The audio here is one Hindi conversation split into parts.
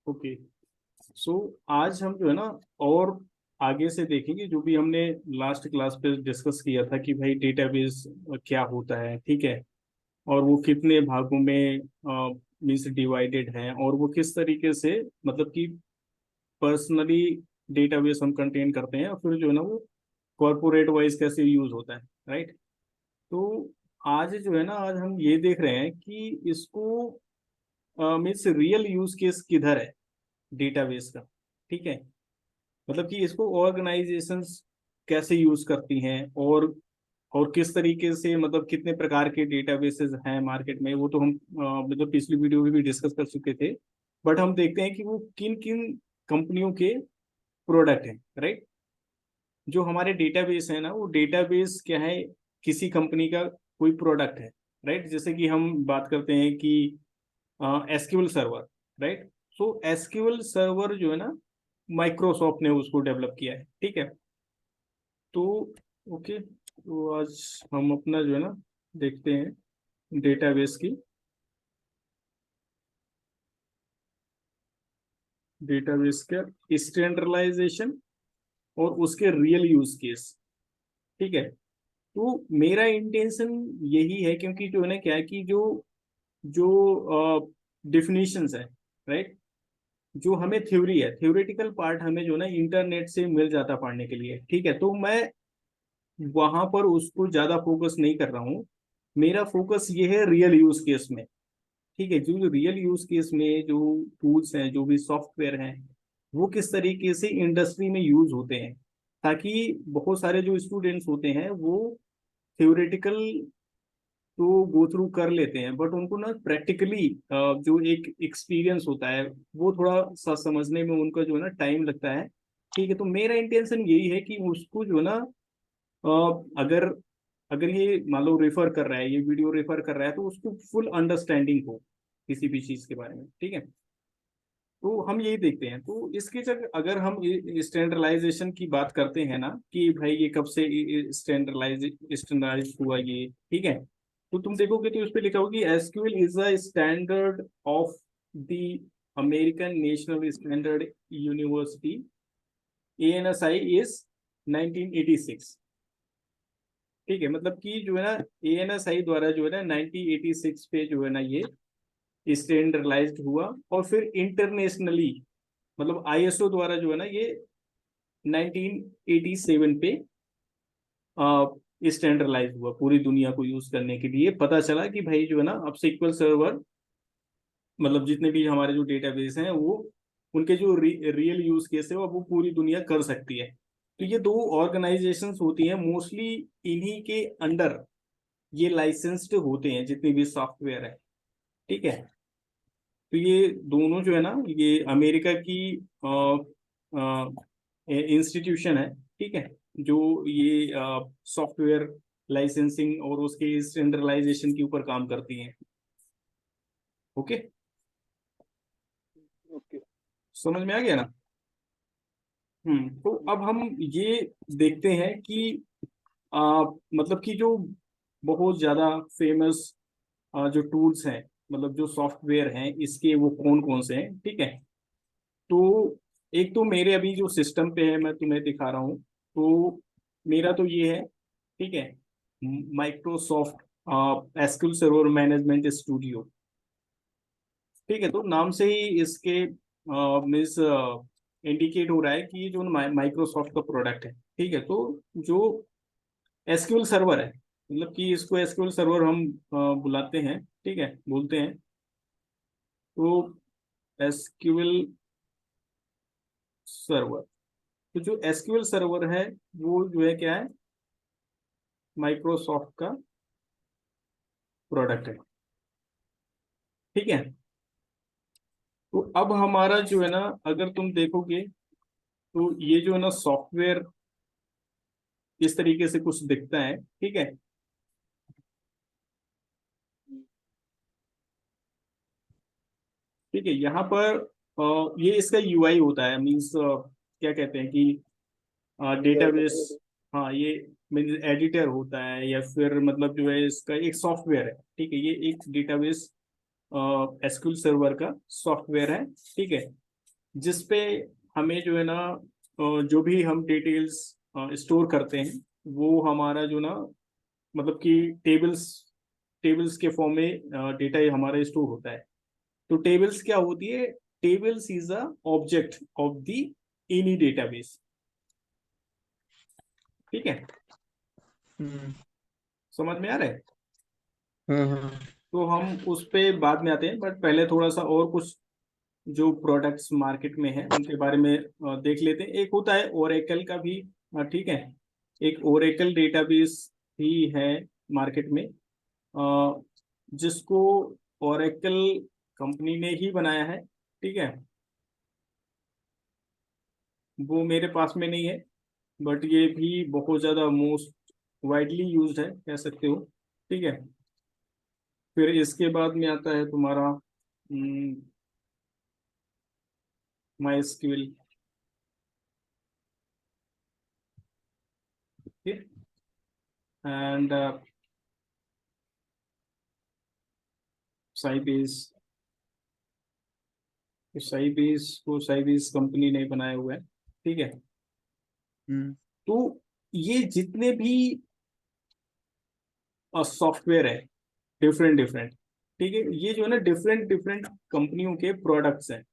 ओके। सो आज हम जो है ना और आगे से देखेंगे जो भी हमने लास्ट क्लास पे डिस्कस किया था कि भाई डेटाबेस क्या होता है, ठीक है। और वो कितने भागों में मीन्स डिवाइडेड है, और वो किस तरीके से मतलब कि पर्सनली डेटाबेस हम कंटेन करते हैं, और फिर जो है ना वो कॉर्पोरेट वाइज कैसे यूज होता है, राइट। तो आज जो है ना, आज हम ये देख रहे हैं कि इसको मीन्स रियल यूज केस किधर है डेटाबेस का, ठीक है। मतलब कि इसको ऑर्गेनाइजेशंस कैसे यूज करती हैं, और किस तरीके से, मतलब कितने प्रकार के डेटाबेसेस हैं मार्केट में, वो तो हम मतलब पिछली वीडियो में भी डिस्कस कर चुके थे। बट हम देखते हैं कि वो किन किन कंपनियों के प्रोडक्ट हैं, राइट। जो हमारे डेटाबेस है ना, वो डेटाबेस क्या है, किसी कंपनी का कोई प्रोडक्ट है, राइट। जैसे कि हम बात करते हैं कि एसक्यूएल सर्वर, राइट। सो एसक्यूएल सर्वर जो है ना, माइक्रोसॉफ्ट ने उसको डेवलप किया है, ठीक है। तो ओके, तो आज हम अपना जो है ना देखते हैं डेटाबेस की, डेटाबेस का स्टैंडर्डाइजेशन और उसके रियल यूज केस, ठीक है। तो मेरा इंटेंशन यही है, क्योंकि जो है ना क्या है कि जो जो डिफिनीशंस है, राइट। जो हमें थ्योरी है, थ्योरेटिकल पार्ट हमें जो है ना इंटरनेट से मिल जाता पढ़ने के लिए, ठीक है। तो मैं वहां पर उसको ज्यादा फोकस नहीं कर रहा हूँ। मेरा फोकस ये है रियल यूज केस में, ठीक है। जो रियल यूज केस में जो टूल्स हैं, जो भी सॉफ्टवेयर हैं, वो किस तरीके से इंडस्ट्री में यूज होते हैं, ताकि बहुत सारे जो स्टूडेंट्स होते हैं वो थ्योरेटिकल तो गो थ्रू कर लेते हैं, बट उनको ना प्रैक्टिकली जो एक एक्सपीरियंस होता है वो थोड़ा सा समझने में उनका जो है ना टाइम लगता है, ठीक है। तो मेरा इंटेंशन यही है कि उसको जो है ना अगर अगर ये मान लो रेफर कर रहा है, ये वीडियो रेफर कर रहा है, तो उसको फुल अंडरस्टैंडिंग हो किसी भी चीज के बारे में, ठीक है। तो हम यही देखते हैं। तो इसके जगह अगर हम स्टैंडर्डाइजेशन की बात करते हैं ना, कि भाई ये कब से स्टैंडर्डाइज हुआ ये, ठीक है। तो तुम देखोगे तो उस पर लिखा होगा कि SQL is a standard of the American national standard university, ANSI is 1986, ठीक है। मतलब कि जो है ना एएनएसआई द्वारा जो है ना 1986 पे जो है ना ये स्टैंडर्डाइज्ड हुआ, और फिर इंटरनेशनली मतलब आईएसओ द्वारा जो है ना ये 1987 पे स्टैंडर्डाइज हुआ पूरी दुनिया को यूज करने के लिए। पता चला कि भाई जो है ना अब SQL सर्वर, मतलब जितने भी हमारे जो डेटाबेस हैं वो उनके जो रियल यूज केस है वो पूरी दुनिया कर सकती है। तो ये दो ऑर्गेनाइजेशंस होती हैं मोस्टली, इन्हीं के अंडर ये लाइसेंस्ड होते हैं जितने भी सॉफ्टवेयर है, ठीक है। तो ये दोनों जो है ना, ये अमेरिका की इंस्टीट्यूशन है, ठीक है। जो ये सॉफ्टवेयर लाइसेंसिंग और उसके स्टैंडर्डाइजेशन के ऊपर काम करती हैं, ओके। ओके। समझ में आ गया ना। तो अब हम ये देखते हैं कि मतलब कि जो बहुत ज्यादा फेमस जो टूल्स हैं, मतलब जो सॉफ्टवेयर हैं इसके, वो कौन कौन से हैं, ठीक है। तो एक तो मेरे अभी जो सिस्टम पे है मैं तुम्हें दिखा रहा हूँ, तो मेरा तो ये है, ठीक है। Microsoft SQL server management studio, ठीक है। तो नाम से ही इसके मीन्स इंडिकेट हो रहा है कि ये जो माइक्रोसॉफ्ट का प्रोडक्ट है, ठीक है। तो जो एसक्यूएल सर्वर है, मतलब कि इसको एसक्यूएल सर्वर हम बुलाते हैं, ठीक है, बोलते हैं। तो एसक्यूएल सर्वर, तो जो एसक्यूएल सर्वर है वो जो है क्या है, माइक्रोसॉफ्ट का प्रोडक्ट है, ठीक है। तो अब हमारा जो है ना, अगर तुम देखोगे तो ये जो है ना सॉफ्टवेयर इस तरीके से कुछ दिखता है, ठीक है। ठीक है, यहाँ पर ये इसका यूआई होता है, मीन्स क्या कहते हैं कि डेटाबेस, हाँ ये मीन्स एडिटर होता है, या फिर मतलब जो है इसका एक सॉफ्टवेयर है, ठीक है। ये एक डेटाबेस एसक्यूएल सर्वर का सॉफ्टवेयर है, ठीक है। जिसपे हमें जो है ना जो भी हम डिटेल्स स्टोर करते हैं वो हमारा जो ना मतलब कि टेबल्स टेबल्स के फॉर्म में डेटा हमारा स्टोर होता है। तो टेबल्स क्या होती है? Tables is a object of the any database. ठीक है, हम्म समझ में आ रहा है? हम्म तो हम उस पे बाद में आते हैं, बट पहले थोड़ा सा और कुछ जो प्रोडक्ट्स मार्केट में है उनके बारे में देख लेते हैं। एक होता है ओरेकल का भी, ठीक है, एक ओरेकल डेटाबेस भी है मार्केट में, जिसको ओरेकल कंपनी ने ही बनाया है। ठीक है, वो मेरे पास में नहीं है, बट ये भी बहुत ज़्यादा मोस्ट वाइडली यूज्ड है कह सकते हो। ठीक है, फिर इसके बाद में आता है तुम्हारा my SQL. And Sybase. Sybase को साइबेस कंपनी ने बनाया हुआ है। ठीक है, हम्म तो ये जितने भी सॉफ्टवेयर है डिफरेंट डिफरेंट, ठीक है, ये जो है ना डिफरेंट डिफरेंट कंपनियों के प्रोडक्ट्स हैं।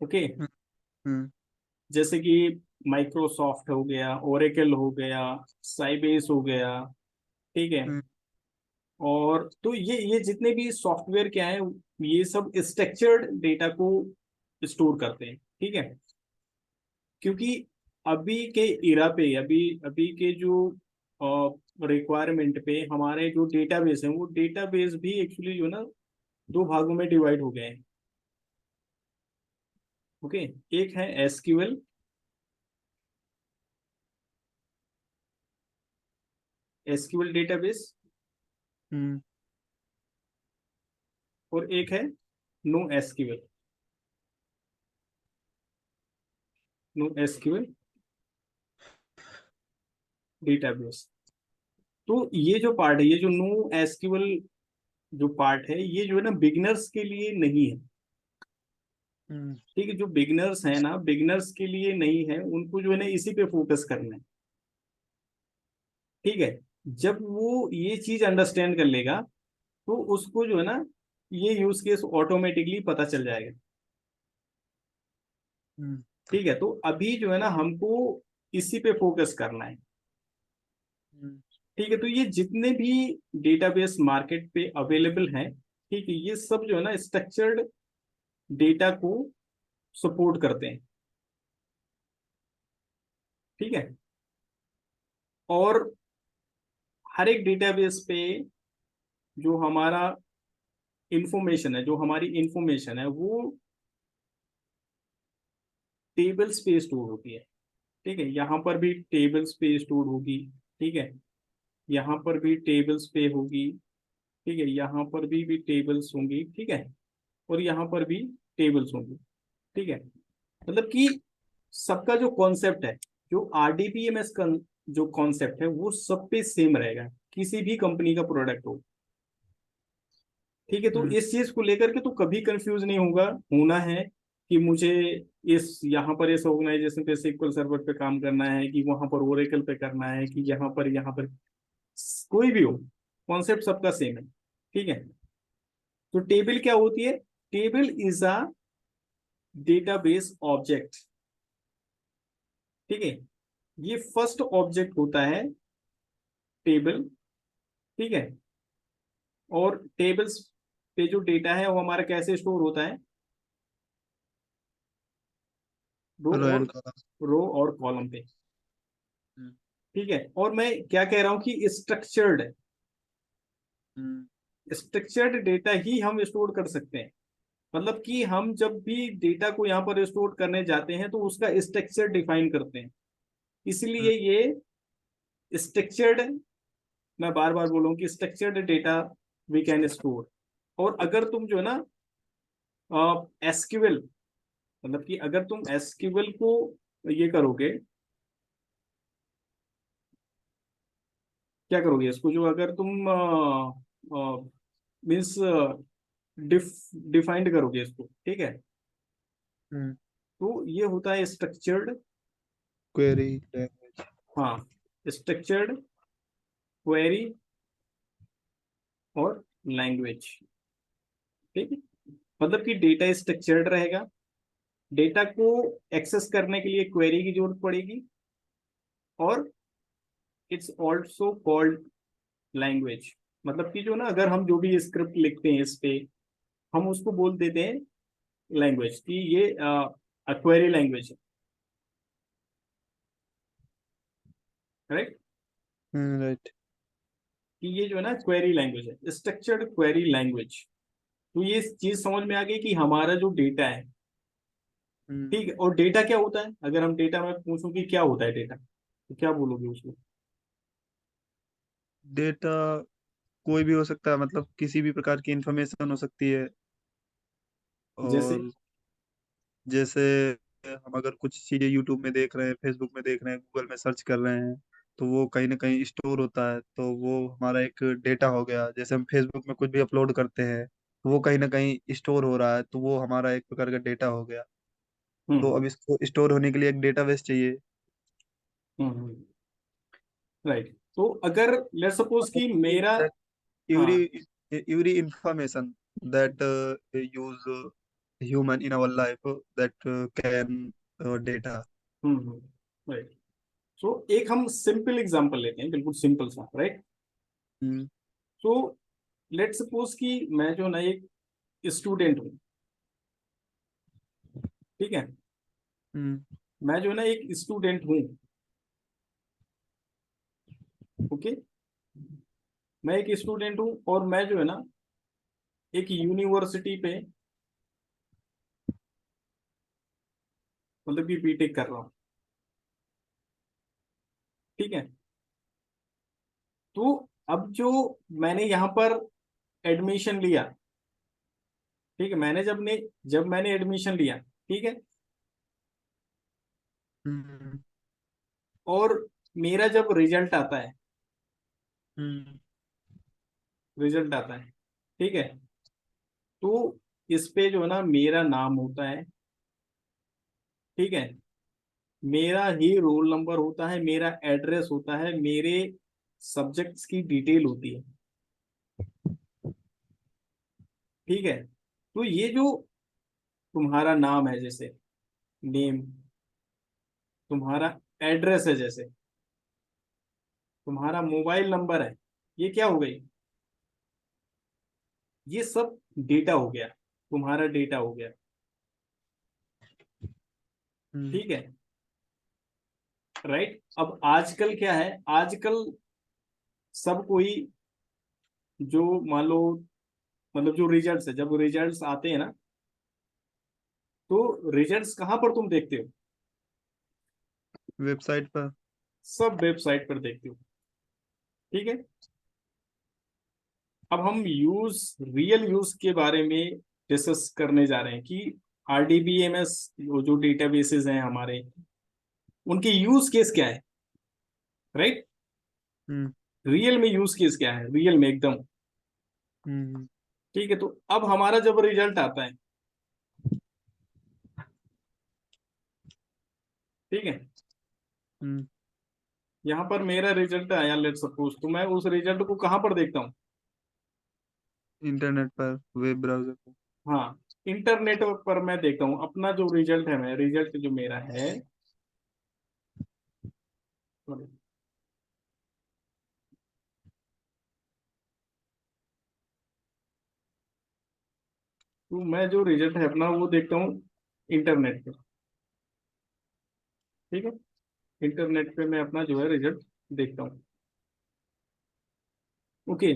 ओके, हम्म जैसे कि माइक्रोसॉफ्ट हो गया, ओरेकल हो गया, साइबेस हो गया। ठीक है, हम्म और तो ये जितने भी सॉफ्टवेयर क्या है, ये सब स्ट्रक्चर्ड डेटा को स्टोर करते हैं। ठीक है, क्योंकि अभी के इरा पे, अभी अभी के जो रिक्वायरमेंट पे हमारे जो डेटाबेस हैं, वो डेटाबेस भी एक्चुअली जो ना दो भागों में डिवाइड हो गए हैं। ओके, एक है एसक्यूएल, एसक्यूएल डेटाबेस, हम्म और एक है no SQL, no SQL database. तो ये जो पार्ट है, ये जो नो एसक्यूएल जो पार्ट है, ये जो है ना बिगिनर्स के लिए नहीं है। हम्म ठीक है, जो बिगिनर्स है ना, बिगिनर्स के लिए नहीं है, उनको जो है ना इसी पे फोकस करना है। ठीक है, जब वो ये चीज अंडरस्टैंड कर लेगा तो उसको जो है ना ये यूज केस ऑटोमेटिकली पता चल जाएगा। हम्म ठीक है, तो अभी जो है ना हमको इसी पे फोकस करना है। हम्म ठीक है, तो ये जितने भी डेटाबेस मार्केट पे अवेलेबल हैं, ठीक है, ये सब जो है ना स्ट्रक्चर्ड डेटा को सपोर्ट करते हैं। ठीक है, और हर एक डेटाबेस पे जो हमारा इंफॉर्मेशन है, जो हमारी इंफॉर्मेशन है, वो टेबल्स पे स्टोर होती है। ठीक है, यहाँ पर भी टेबल्स पे स्टोर होगी। ठीक है, यहाँ पर भी टेबल्स पे होगी। ठीक है, यहाँ पर भी टेबल्स होंगी। ठीक है, और यहाँ पर भी टेबल्स होंगी। ठीक है, मतलब कि सबका जो कॉन्सेप्ट है, जो आरडीबीएमएस का जो कॉन्सेप्ट है, वो सब पे सेम रहेगा, किसी भी कंपनी का प्रोडक्ट हो। ठीक है, तो हम्म इस चीज को लेकर के तो कभी कंफ्यूज नहीं होगा होना है कि मुझे इस यहाँ पर इस ऑर्गेनाइजेशन पे SQL सर्वर पे काम करना है, कि वहां पर ओरेकल पे करना है, कि यहाँ पर कोई भी हो, कॉन्सेप्ट सबका सेम है। ठीक है, तो टेबल क्या होती है? Table is a database object. ठीक है, ये फर्स्ट ऑब्जेक्ट होता है टेबल। ठीक है, और टेबल्स पे जो डेटा है वो हमारा कैसे स्टोर होता है? रो रो और एंड कॉलम। कॉलम पे। हम्म ठीक है, और मैं क्या कह रहा हूं कि स्ट्रक्चर्ड, हम्म स्ट्रक्चर्ड डेटा ही हम स्टोर कर सकते हैं। मतलब कि हम जब भी डेटा को यहाँ पर स्टोर करने जाते हैं तो उसका स्ट्रक्चर डिफाइन करते हैं। इसलिए ये स्ट्रक्चर्ड, मैं बार बार बोलूँ कि structured data we can store. और अगर तुम जो है ना एसक्यूएल, मतलब कि अगर तुम एसक्यूएल को ये करोगे, क्या करोगे इसको, जो अगर तुम मीन्स डिफ डिफाइंड करोगे इसको। ठीक है, हम्म, तो ये होता है स्ट्रक्चर्ड, क्वेरी लैंग्वेज। हाँ, स्ट्रक्चर्ड क्वेरी और लैंग्वेज। ठीक है, मतलब कि डेटा स्ट्रक्चर्ड रहेगा, डेटा को एक्सेस करने के लिए क्वेरी की जरूरत पड़ेगी, और इट्स ऑल्सो कॉल्ड लैंग्वेज। मतलब कि जो ना, अगर हम जो भी स्क्रिप्ट लिखते हैं इस पे, हम उसको बोल देते हैं लैंग्वेज, कि ये क्वेरी लैंग्वेज है, राइट। राइट। कि ये जो है ना क्वेरी लैंग्वेज है, स्ट्रक्चर्ड क्वेरी लैंग्वेज। तो ये चीज समझ में आ गई कि हमारा जो डेटा है, हम्म, ठीक है, और डेटा क्या होता है, अगर हम डेटा में पूछूं कि क्या होता है डेटा, तो क्या बोलोगे उसको? डेटा कोई भी हो सकता है, मतलब किसी भी प्रकार की इंफॉर्मेशन हो सकती है। जैसे। और जैसे हम अगर कुछ चीजें यूट्यूब में देख रहे हैं, फेसबुक में देख रहे हैं, गूगल में सर्च कर रहे हैं, तो वो कहीं ना कहीं स्टोर होता है, तो वो हमारा एक डेटा हो गया। जैसे हम फेसबुक में कुछ भी अपलोड करते हैं, तो वो कहीं ना कहीं स्टोर हो रहा है, तो वो हमारा एक प्रकार का डेटा हो गया। तो हम्म अब इसको स्टोर होने के लिए एक डेटाबेस चाहिए। हम्म, राइट। तो अगर लेट्स सपोज कि मेरा, हाँ, every every information that use human in our life that can data. Right. So एक हम सिंपल एग्जांपल लेते हैं, बिल्कुल सिंपल सा, right. Hmm, so let's suppose कि मैं जो ना एक स्टूडेंट हूँ, ठीक है, हम्म, मैं जो ना एक स्टूडेंट हूँ, ओके, मैं एक स्टूडेंट हूँ, और मैं जो है ना एक यूनिवर्सिटी पे, मतलब कि बीटेक कर रहा हूँ, ठीक है। तो अब जो मैंने यहाँ पर एडमिशन लिया, ठीक है, जब मैंने एडमिशन लिया, ठीक है, हम्म, और मेरा जब रिजल्ट आता है, हम्म, रिजल्ट आता है, ठीक है, तो इस पे जो है ना मेरा नाम होता है, ठीक है, मेरा ही रोल नंबर होता है, मेरा एड्रेस होता है, मेरे सब्जेक्ट्स की डिटेल होती है, ठीक है। तो ये जो तुम्हारा नाम है, जैसे नेम, तुम्हारा एड्रेस है, जैसे तुम्हारा मोबाइल नंबर है, ये क्या हो गई, ये सब डेटा हो गया, तुम्हारा डेटा हो गया, हम्म, ठीक है, राइट। अब आजकल क्या है, आजकल सब कोई, जो मान लो, मतलब जो रिजल्ट्स है, जब रिजल्ट्स आते हैं ना, तो रिजल्ट्स कहाँ पर तुम देखते हो? वेबसाइट पर। सब वेबसाइट पर देखते हो, ठीक है। अब हम रियल यूज के बारे में डिस्कस करने जा रहे हैं कि आरडीबीएमएस, जो डेटाबेसेस हैं हमारे, उनके यूज केस क्या है, राइट। हम्म, रियल में यूज केस क्या है, रियल में एकदम, हम्म, ठीक है। तो अब हमारा जब रिजल्ट आता है, ठीक है, हम्म, यहाँ पर मेरा रिजल्ट आया, लेट सपोज, तो मैं उस रिजल्ट को कहाँ पर देखता हूँ? इंटरनेट पर, वेब ब्राउजर पर। हाँ, इंटरनेट पर मैं देखता हूँ अपना जो रिजल्ट है, मैं रिजल्ट जो मेरा है, तो मैं जो रिजल्ट है अपना वो देखता हूँ इंटरनेट पे, ठीक है। इंटरनेट पे मैं अपना जो है रिजल्ट देखता हूँ, ओके।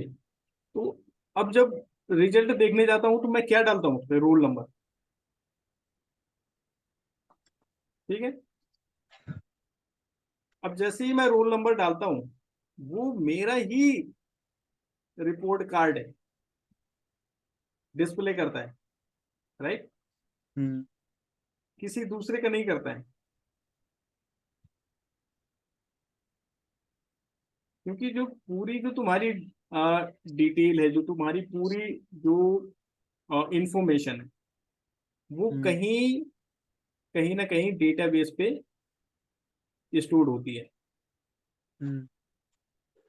तो अब जब रिजल्ट देखने जाता हूँ, तो मैं क्या डालता हूँ उसमें? रोल नंबर, ठीक है। अब जैसे ही मैं रोल नंबर डालता हूँ, वो मेरा ही रिपोर्ट कार्ड है, डिस्प्ले करता है, राइट। हम्म, किसी दूसरे का नहीं करता है, क्योंकि जो पूरी जो तुम्हारी डिटेल है, जो तुम्हारी पूरी जो इंफॉर्मेशन है, वो हम्म, कहीं कहीं ना कहीं डेटाबेस पे स्टोर होती है। हम्म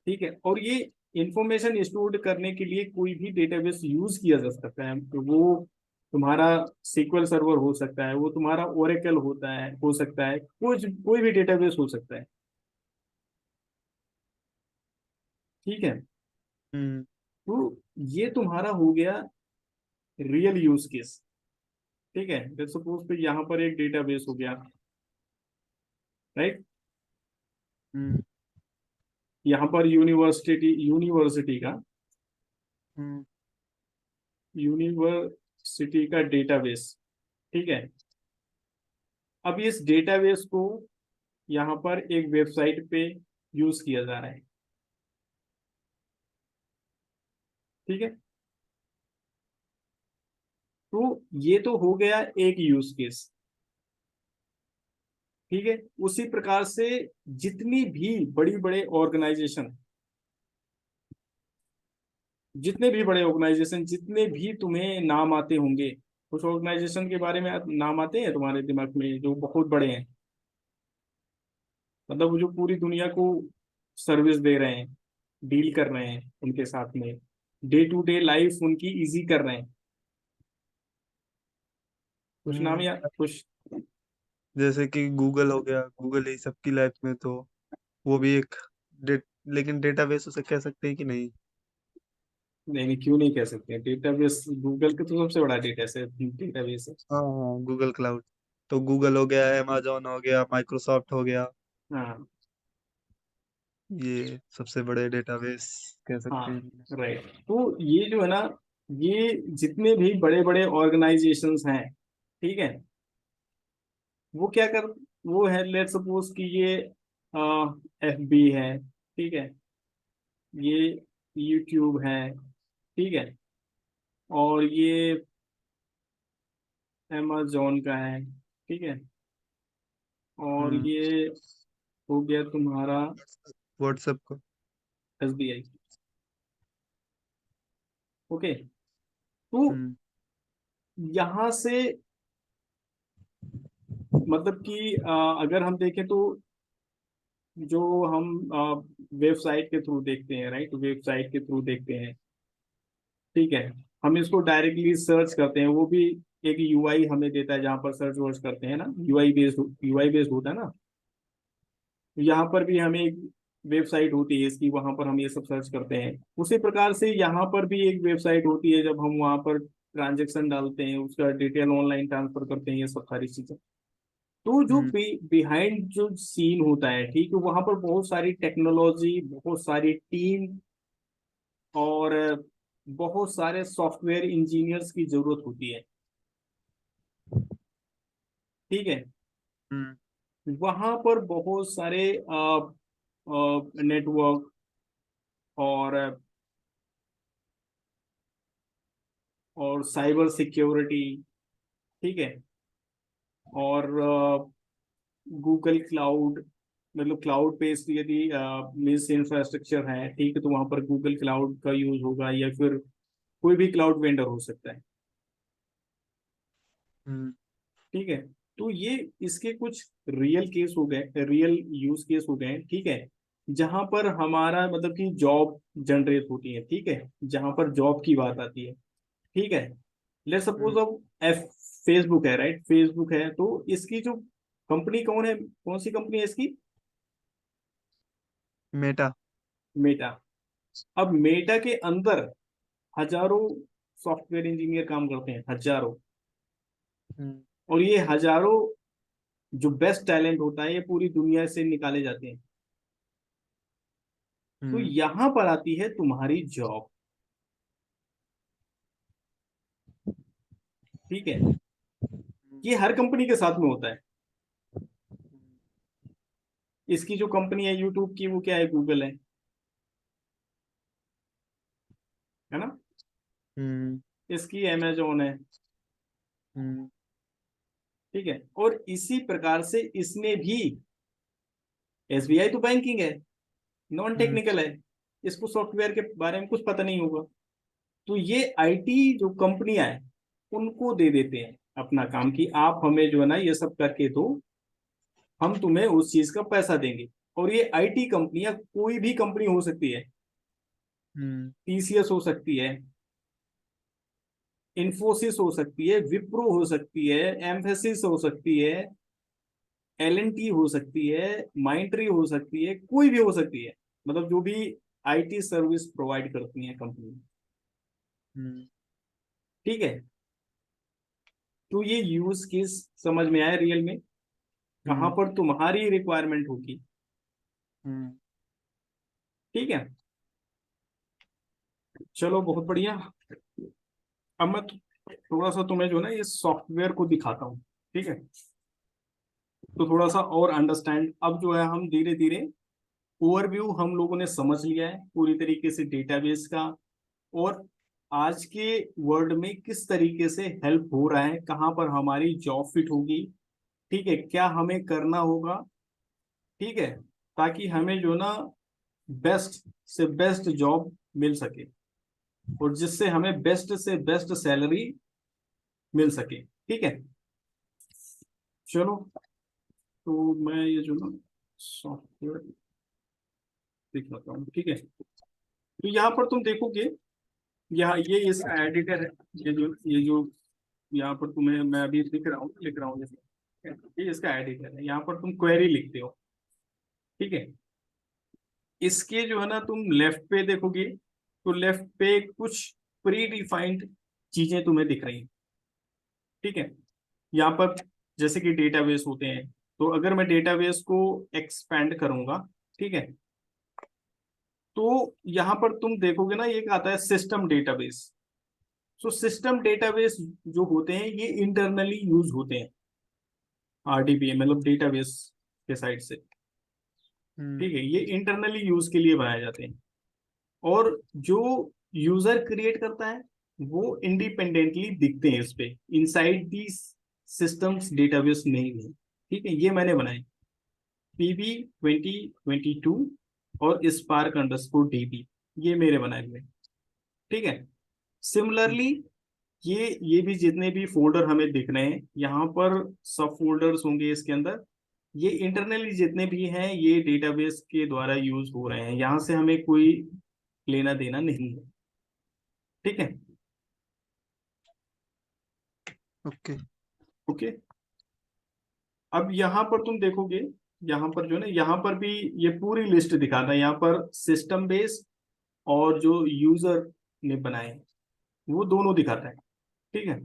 ठीक है, और ये इंफॉर्मेशन स्टोर करने के लिए कोई भी डेटाबेस यूज किया जा सकता है। तो वो तुम्हारा सीक्वल सर्वर हो सकता है, वो तुम्हारा ओरेकल होता है, हो सकता है, कुछ कोई भी डेटाबेस हो सकता है। ठीक है, हम्म तो ये तुम्हारा हो गया रियल यूज केस। ठीक है, लेट्स सपोज पे यहाँ पर एक डेटाबेस हो गया, राइट। हम्म यहाँ पर यूनिवर्सिटी का हम्म यूनिवर्सिटी का डेटाबेस। ठीक है, अब इस डेटाबेस को यहाँ पर एक वेबसाइट पे यूज किया जा रहा है। ठीक है, तो ये तो हो गया एक यूज केस। ठीक है, उसी प्रकार से जितनी भी बड़ी बड़े ऑर्गेनाइजेशन, जितने भी तुम्हें नाम आते होंगे, कुछ ऑर्गेनाइजेशन के बारे में नाम आते हैं तुम्हारे दिमाग में जो बहुत बड़े हैं, मतलब वो जो पूरी दुनिया को सर्विस दे रहे हैं, डील कर रहे हैं उनके साथ में, डे टू डे लाइफ उनकी इजी कर रहे हैं। कुछ नाम हम्म। या कुछ। जैसे कि गूगल हो गया, गूगल ही सबकी लाइफ में, तो वो भी एक डेट, लेकिन डेटाबेस उसे कह सकते हैं कि नहीं? नहीं नहीं, क्यों नहीं कह सकते, डेटाबेस गूगल का तो सबसे बड़ा डेटाबेस है। हाँ हाँ, गूगल क्लाउड। तो गूगल हो गया, amazon हो गया, माइक्रोसॉफ्ट हो गया, हाँ ये सबसे बड़े डेटाबेस कह सकते हाँ, हैं। राइट। तो ये जो है ना, ये जितने भी बड़े बड़े ऑर्गेनाइजेशंस हैं, ठीक है, वो क्या कर, वो है, लेट सपोज कि ये FB है, ठीक है, ये यूट्यूब है, ठीक है, और ये amazon का है, ठीक है, और हम्म ये हो गया तुम्हारा व्हाट्सएप को। SBI। ओके, तो हम्म यहाँ से मतलब कि अगर हम देखें तो जो हम वेबसाइट के थ्रू देखते हैं, राइट, वेबसाइट के थ्रू देखते हैं, ठीक है, हम इसको डायरेक्टली सर्च करते हैं, वो भी एक UI हमें देता है जहाँ पर सर्च वर्च करते हैं ना, UI बेस्ड होता है ना। यहाँ पर भी हमें एक वेबसाइट होती है इसकी, वहां पर हम ये सब सर्च करते हैं। उसी प्रकार से यहाँ पर भी एक वेबसाइट होती है, जब हम वहां पर ट्रांजेक्शन डालते हैं, उसका डिटेल ऑनलाइन ट्रांसफर करते हैं, ये सब सारी चीजें। तो जो हम्म बिहाइंड जो सीन होता है, ठीक है, वहां पर बहुत सारी टेक्नोलॉजी, बहुत सारी टीम, और बहुत सारे सॉफ्टवेयर इंजीनियर्स की जरूरत होती है। ठीक है, हम्म वहां पर बहुत सारे नेटवर्क और साइबर सिक्योरिटी, ठीक है, और गूगल क्लाउड, मतलब क्लाउड बेस्ड यदि मीन्स इंफ्रास्ट्रक्चर है, ठीक है, तो वहां पर गूगल क्लाउड का यूज होगा, या फिर कोई भी क्लाउड वेंडर हो सकता है। हम्म ठीक है, तो ये इसके कुछ रियल केस हो गए, रियल यूज केस हो गए, ठीक है, जहां पर हमारा मतलब कि जॉब जनरेट होती है, ठीक है, जहां पर जॉब की बात आती है। ठीक है, लेट सपोज हम्म अब एफ फेसबुक है, राइट, फेसबुक है, तो इसकी जो कंपनी कौन है, कौन सी कंपनी है इसकी? मेटा। मेटा। अब मेटा के अंदर हजारों सॉफ्टवेयर इंजीनियर काम करते हैं, हजारों, हम्म और ये हजारों जो बेस्ट टैलेंट होता है, ये पूरी दुनिया से निकाले जाते हैं। तो हम्म यहां पर आती है तुम्हारी जॉब। ठीक है, ये हर कंपनी के साथ में होता है। इसकी जो कंपनी है यूट्यूब की, वो क्या है, गूगल है ना। हम्म इसकी अमेजोन है। हम्म ठीक है, और इसी प्रकार से इसमें भी SBI तो बैंकिंग है, नॉन हम्म टेक्निकल है, इसको सॉफ्टवेयर के बारे में कुछ पता नहीं होगा। तो ये IT जो कंपनियां हैं, उनको दे देते हैं, अपना काम कि आप हमें जो है ना ये सब करके दो, हम तुम्हें उस चीज का पैसा देंगे। और ये आईटी कंपनी या कोई भी कंपनी हो सकती है, हम्म। टीसीएस हो सकती है, इन्फोसिस हो सकती है, विप्रो हो सकती है, एम्फेसिस हो सकती है, एलएनटी हो सकती है, माइंट्री हो सकती है, कोई भी हो सकती है, मतलब जो भी आईटी सर्विस प्रोवाइड करती है कंपनी। हम्म। ठीक है, तो ये यूज केस समझ में आया रियल में, कहां हम्म। पर तुम्हारी रिक्वायरमेंट होगी। हम्म। ठीक है, चलो बहुत बढ़िया। अब मैं थोड़ा सा तुम्हें जो है ना ये सॉफ्टवेयर को दिखाता हूँ। ठीक है, तो थोड़ा सा और अंडरस्टैंड, अब जो है हम धीरे धीरे ओवरव्यू हम लोगों ने समझ लिया है पूरी तरीके से डेटाबेस का, और आज के वर्ल्ड में किस तरीके से हेल्प हो रहा है, कहाँ पर हमारी जॉब फिट होगी। ठीक है, क्या हमें करना होगा। ठीक है, ताकि हमें जो ना बेस्ट से बेस्ट जॉब मिल सके, और जिससे हमें बेस्ट से बेस्ट सैलरी मिल सके। ठीक है, चलो, तो मैं ये जो ना सॉफ्टवेयर दिखाता हूँ। ठीक है, तो यहाँ पर तुम देखोगे, यहाँ ये इसका एडिटर है, ये जो यहाँ पर तुम्हें मैं अभी लिख रहा हूँ जैसे, ये इसका एडिटर है, यहाँ पर तुम क्वेरी लिखते हो। ठीक है, इसके जो है ना तुम लेफ्ट पे देखोगे, तो लेफ्ट पे कुछ प्री डिफाइंड चीजें तुम्हें दिख रही हैं। ठीक है, यहाँ पर जैसे कि डेटाबेस होते हैं, तो अगर मैं डेटाबेस को एक्सपेंड करूंगा, ठीक है, तो यहाँ पर तुम देखोगे ना एक आता है system database. So system database जो होते हैं ये इंटरनली यूज होते हैं, आरडीबी मतलब डेटाबेस के साइड से। हम्म। ठीक है, ये इंटरनली यूज के लिए बनाए जाते हैं, और जो यूजर क्रिएट करता है वो इंडिपेंडेंटली दिखते हैं इस पे, इनसाइड दी सिस्टम्स डेटाबेस नहीं है। ठीक है, ये मैंने बनाए, PB2022 और स्पार्क अंडरस्कोर DB, ये मेरे बनाए हुए। ठीक है, हम्म। सिमिलरली ये भी जितने भी फोल्डर हमें दिख रहे हैं यहाँ पर, सब फोल्डर्स होंगे इसके अंदर, ये इंटरनली जितने भी हैं ये डेटाबेस के द्वारा यूज हो रहे हैं, यहाँ से हमें कोई लेना देना नहीं है। ठीक है, ओके। ओके। अब यहाँ पर तुम देखोगे, यहाँ पर जो है ना यहाँ पर भी ये पूरी लिस्ट दिखाता है, यहाँ पर सिस्टम बेस्ड और जो यूजर ने बनाए हैं, वो दोनों दिखाता है। ठीक है,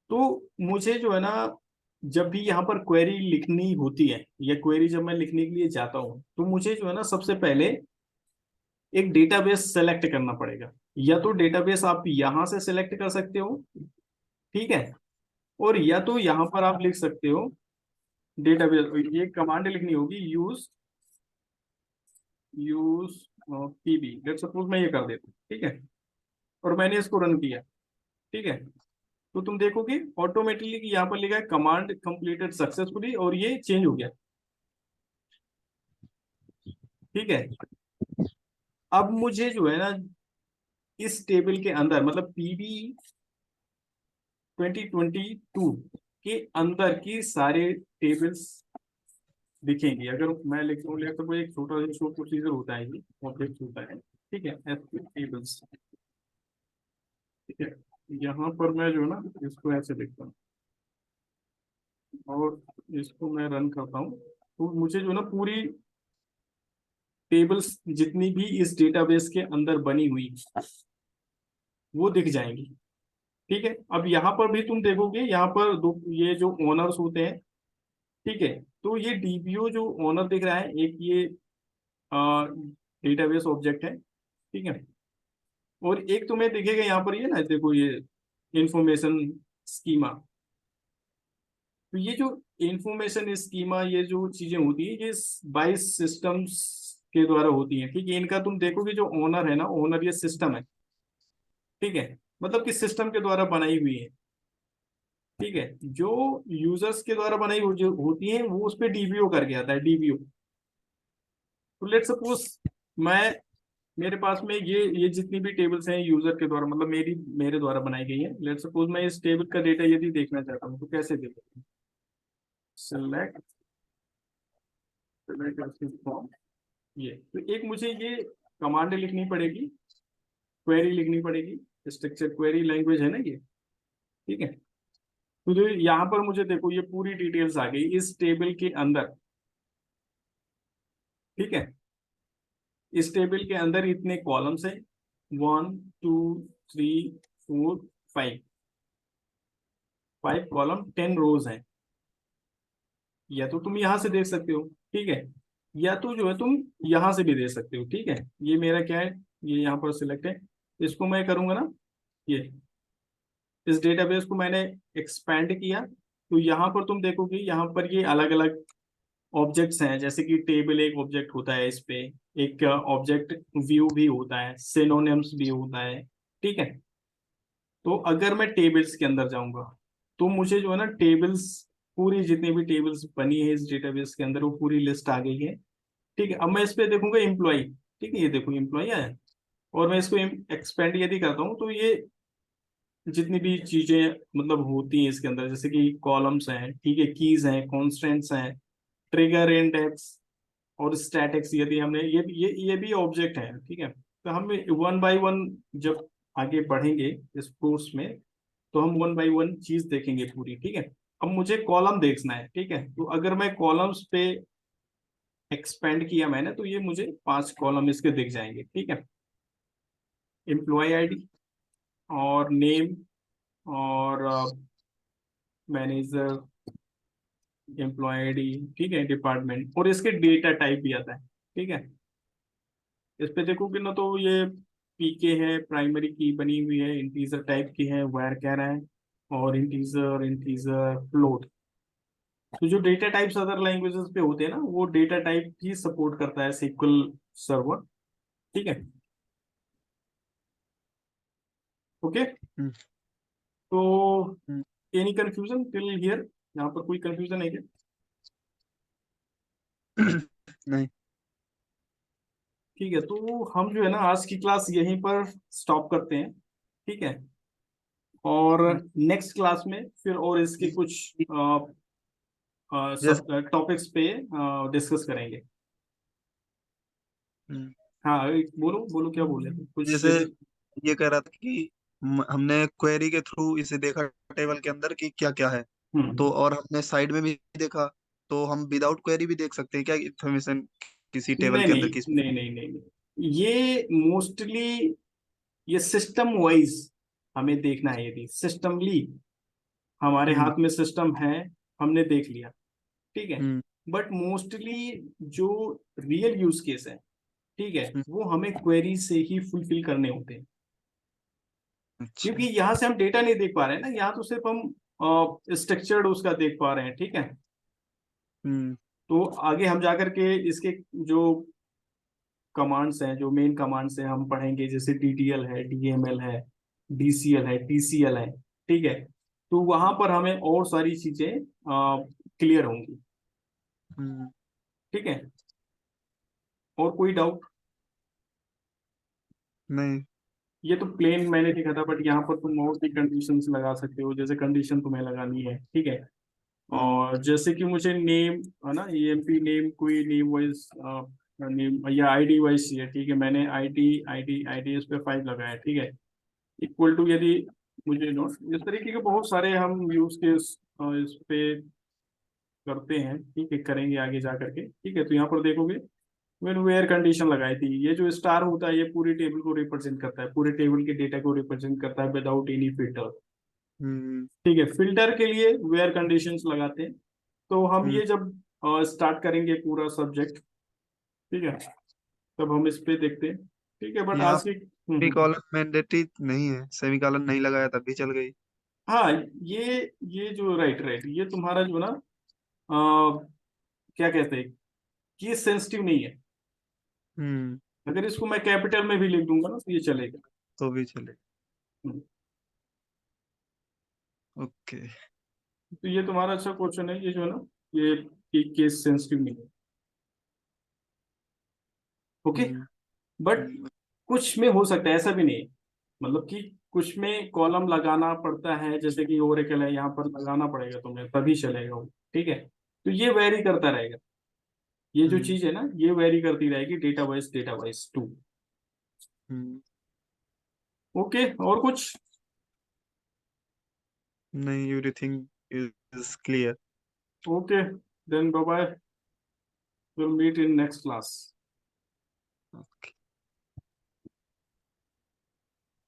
तो मुझे जो है ना जब भी यहाँ पर क्वेरी लिखनी होती है, या क्वेरी जब मैं लिखने के लिए जाता हूँ, तो मुझे जो है ना सबसे पहले एक डेटाबेस सेलेक्ट करना पड़ेगा। या तो डेटाबेस आप यहाँ से सेलेक्ट कर सकते हो, ठीक है, और या तो यहाँ पर आप लिख सकते हो डेटाबेस, ये कमांड लिखनी होगी, use use PB, let's suppose मैं ये कर देता हूँ। ठीक है, और मैंने इसको रन किया। ठीक है, तो तुम देखोगे ऑटोमेटिकली कि यहाँ पर लिखा है कमांड कंप्लीटेड सक्सेसफुली, और ये चेंज हो गया। ठीक है, अब मुझे जो है ना इस टेबल के अंदर, मतलब PB2022 के अंदर की सारे टेबल्स दिखेंगी। अगर मैं लिखता हूँ तो कोई एक छोटा सा शो प्रोसीजर होता है, ये ऑब्जेक्ट होता है। ठीक है, एसक्यूएल टेबल्स। ठीक है, यहाँ पर मैं जो है ना इसको ऐसे लिखता हूँ, और इसको मैं रन करता हूँ, तो मुझे जो है ना पूरी टेबल्स जितनी भी इस डेटाबेस के अंदर बनी हुई वो दिख जाएंगी। ठीक है, अब यहाँ पर भी तुम देखोगे, यहाँ पर दो ये जो ओनर्स होते हैं। ठीक है, तो ये डीबीओ जो ओनर दिख रहा है, एक ये डेटाबेस ऑब्जेक्ट है। ठीक है, और एक तुम्हें दिखेगा यहाँ पर, ये ना देखो ये इंफॉर्मेशन स्कीमा। तो ये जो इंफॉर्मेशन स्कीमा, ये जो चीजें होती है ये 22 सिस्टम्स के द्वारा होती है। ठीक है, इनका तुम देखोगे जो ओनर है ना, ओनर ये सिस्टम है। ठीक है, मतलब कि सिस्टम के द्वारा बनाई हुई है। ठीक है, जो यूजर्स के द्वारा बनाई जो होती है वो उस पर डीबीओ करके आता है, डीबीओ। तो लेट सपोज मैं मेरे पास में ये जितनी भी टेबल्स हैं यूजर के द्वारा, मतलब मेरे द्वारा बनाई गई है। लेट्स सपोज मैं इस टेबल का डेटा यदि देखना चाहता हूँ तो कैसे देखूँ? सेलेक्ट, फॉर्म, ये तो एक मुझे ये कमांड लिखनी पड़ेगी, क्वेरी लिखनी पड़ेगी। स्ट्रक्चर क्वेरी लैंग्वेज है ना ये, ठीक है। तो जो यहाँ पर मुझे देखो ये पूरी डिटेल्स आ गई इस टेबल के अंदर, ठीक है। इस टेबल के अंदर इतने कॉलम्स हैं, 1 2 3 4 5, 5 कॉलम 10 रोज हैं। या तो तुम यहां से देख सकते हो, ठीक है, या तो जो है तुम यहां से भी दे सकते हो, ठीक है। ये मेरा क्या है, ये यहाँ पर सिलेक्ट है, इसको मैं करूंगा ना, ये इस डेटाबेस को मैंने एक्सपेंड किया, तो यहाँ पर तुम देखोगे यहाँ पर ये अलग अलग ऑब्जेक्ट्स हैं। जैसे कि टेबल एक ऑब्जेक्ट होता है, इस पे एक ऑब्जेक्ट व्यू भी होता है, सिनोनिम्स भी होता है, ठीक है। तो अगर मैं टेबल्स के अंदर जाऊंगा तो मुझे जो है ना टेबल्स, पूरी जितनी भी टेबल्स बनी है इस डेटाबेस के अंदर वो पूरी लिस्ट आ गई है, ठीक है। अब मैं इस पे देखूंगा एम्प्लॉय, ठीक है, ये देखो एम्प्लॉय है। और मैं इसको एक्सपेंड यदि करता हूँ तो ये जितनी भी चीजें मतलब होती हैं इसके अंदर, जैसे कि कॉलम्स हैं, ठीक है, कीज हैं, कॉन्स्टेंट्स हैं, ट्रिगर इंडेक्स और स्टैटिक्स, यदि हमने ये भी ऑब्जेक्ट है, ठीक है। तो हम वन बाय वन जब आगे बढ़ेंगे इस कोर्स में तो हम वन बाय वन चीज देखेंगे पूरी, ठीक है। अब मुझे कॉलम देखना है, ठीक है। तो अगर मैं कॉलम्स पे एक्सपेंड किया मैंने तो ये मुझे 5 कॉलम इसके दिख जाएंगे, ठीक है। एम्प्लॉय आईडी और नेम और मैनेजर, एम्प्लॉय आईडी, ठीक है, डिपार्टमेंट, और इसके डेटा टाइप भी आता है, ठीक है। इस पे देखोगे ना तो ये पीके है, प्राइमरी की बनी हुई है, इंटीजर टाइप की है, वायर कह रहा है, और इंटीजर इंटीजर फ्लोट। तो जो डेटा टाइप्स अदर लैंग्वेजेस पे होते हैं ना वो डेटा टाइप ही सपोर्ट करता है SQL सर्वर, ठीक है। ओके, हम्म, तो हम्म, एनी कंफ्यूजन टिल हियर? यहाँ पर कोई कंफ्यूजन है क्या? नहीं। ठीक है, तो हम जो है ना आज की क्लास यहीं पर स्टॉप करते हैं, ठीक है। और हम्म, नेक्स्ट क्लास में फिर और इसके कुछ जैसे सब टॉपिक्स पे डिस्कस करेंगे। हम्म, हाँ, बोलो बोलो, क्या बोल रहे थे कुछ जैसे यदि? ये कह रहा था कि हमने क्वेरी के थ्रू इसे देखा टेबल के अंदर कि क्या क्या है, तो हम्म, और हमने साइड में भी देखा, तो हम विदाउट क्वेरी भी देख सकते हैं क्या इंफॉर्मेशन किसी टेबल नहीं के अंदर नहीं किस। नहीं नहीं नहीं नहीं, ये मोस्टली ये सिस्टम वाइज हमें देखना है। यदि सिस्टमली हमारे हम्म, हाथ में सिस्टम है, हमने देख लिया, ठीक है। हम्म, बट मोस्टली जो रियल यूज केस है, ठीक है, हम्म, वो हमें क्वेरी से ही फुलफिल करने होते हैं। क्योंकि अच्छा। यहाँ से हम डेटा नहीं देख पा रहे हैं ना, यहाँ तो सिर्फ हम स्ट्रक्चर्ड उसका देख पा रहे हैं, ठीक है। हम्म, तो आगे हम जाकर के इसके जो कमांड्स हैं, जो मेन कमांड्स हैं हम पढ़ेंगे, जैसे DTL है, DML है, DCL है, TCL है, ठीक है। तो वहां पर हमें और सारी चीजें क्लियर होंगी, हम्म, ठीक है। और कोई डाउट? नहीं। ये तो प्लेन मैंने लिखा था, बट यहाँ पर तुम और भी कंडीशंस लगा सकते हो, जैसे कंडीशन तुम्हें लगानी है, ठीक है। हम्म, और जैसे कि मुझे नेम है ना, EMP नेम, कोई नेम वाइज नेम या ID वाइज चाहिए, ठीक है। मैंने ID इस पे 5 लगाया, ठीक है। इक्वल टू, यदि मुझे नोट इस तरीके के बहुत सारे हम यूज के इस पे करते हैं, ठीक है, करेंगे आगे जा करके, ठीक है। तो यहाँ पर देखोगे मैंने वेयर कंडीशन लगाई थी। ये जो स्टार होता है ये पूरी टेबल को रिप्रेजेंट करता है, पूरे टेबल के डेटा को रिप्रेजेंट करता है विदाउट एनी फिल्टर, हम्म, ठीक है। फिल्टर के लिए वेयर कंडीशंस लगाते हैं। तो हम हम्म, ये जब स्टार्ट करेंगे पूरा सब्जेक्ट, ठीक है, तब हम इस पे देखते हैं, ठीक है। बट यहाँ आज की सेमीकॉलन मैंडेटरी नहीं है, सेमीकॉलन नहीं लगाया तब भी चल गई। हाँ, ये जो राइट राइट ये तुम्हारा जो ना अ, क्या कहते हैं, ये सेंसिटिव नहीं है। हम्म, अगर इसको मैं कैपिटल में भी लिख दूंगा ना तो ये चलेगा। तो भी चले। हम्म, ओके। तो ये तुम्हारा अच्छा क्वेश्चन है, ये जो है ना ये केस सेंसिटिव नहीं है, ओके। हम्म, बट हम्म, कुछ में हो सकता है, ऐसा भी नहीं है। मतलब कि कुछ में कॉलम लगाना पड़ता है, जैसे कि ओरेकल है, यहाँ पर लगाना पड़ेगा तुम्हें तभी चलेगा वो। ठीक है, तो ये वेरी करता रहेगा। ये जो हम्म। चीज है ना, ये वेरी करती रहेगी डेटा वाइज टू। हम्म। ओके, और कुछ? नहीं, everything is clear. Okay, then bye bye, will meet in next class.